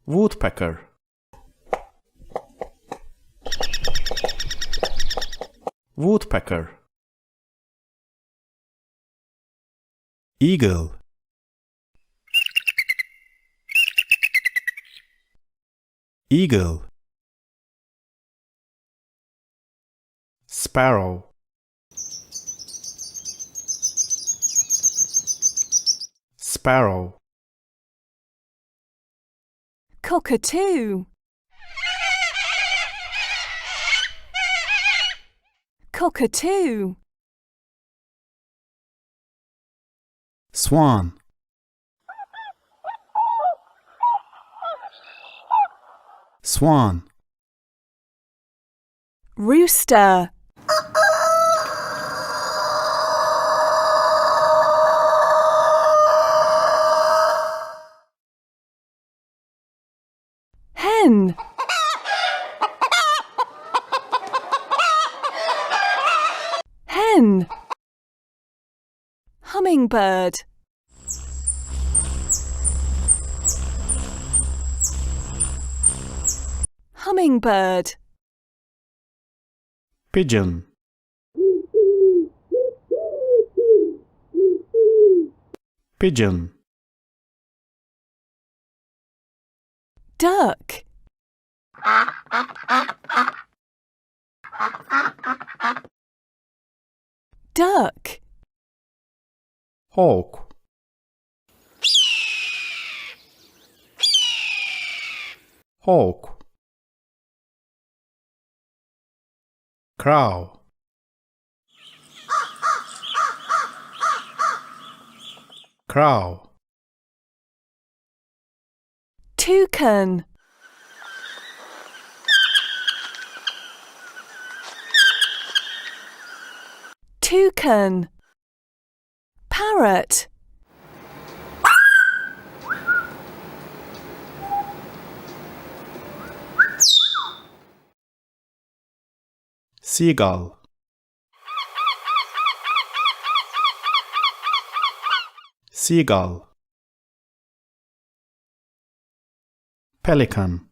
Woodpecker. Woodpecker. Eagle. Eagle. Sparrow. Sparrow. Cockatoo. Cockatoo. Swan. Swan. Rooster. Hen. Hen. Hummingbird. Hummingbird. Pigeon. Pigeon. Duck. Duck. Hawk. Hawk. Crow. Crow. Toucan. Toucan. Parrot. Seagull. Seagull. Pelican.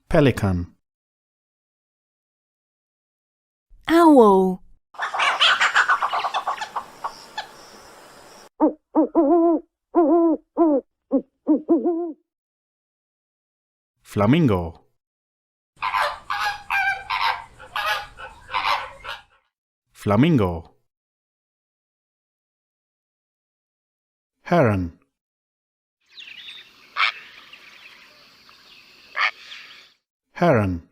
Pelican. Owl. Flamingo. Flamingo. Heron. Heron.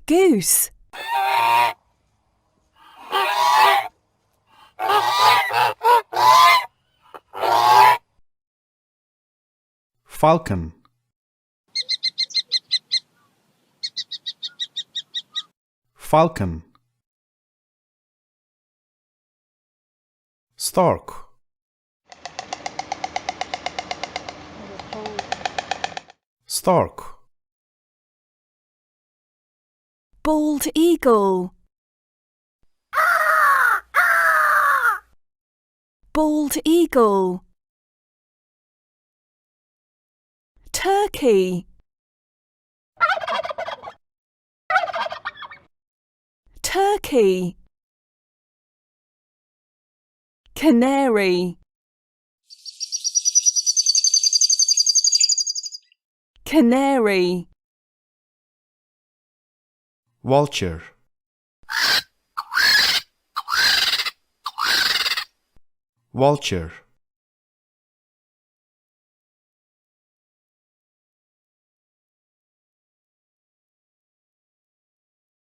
Goose. Falcon. Falcon. Stork. Stork. Bald eagle. Bald eagle. Turkey. Turkey. Canary. Canary. Vulture. Vulture.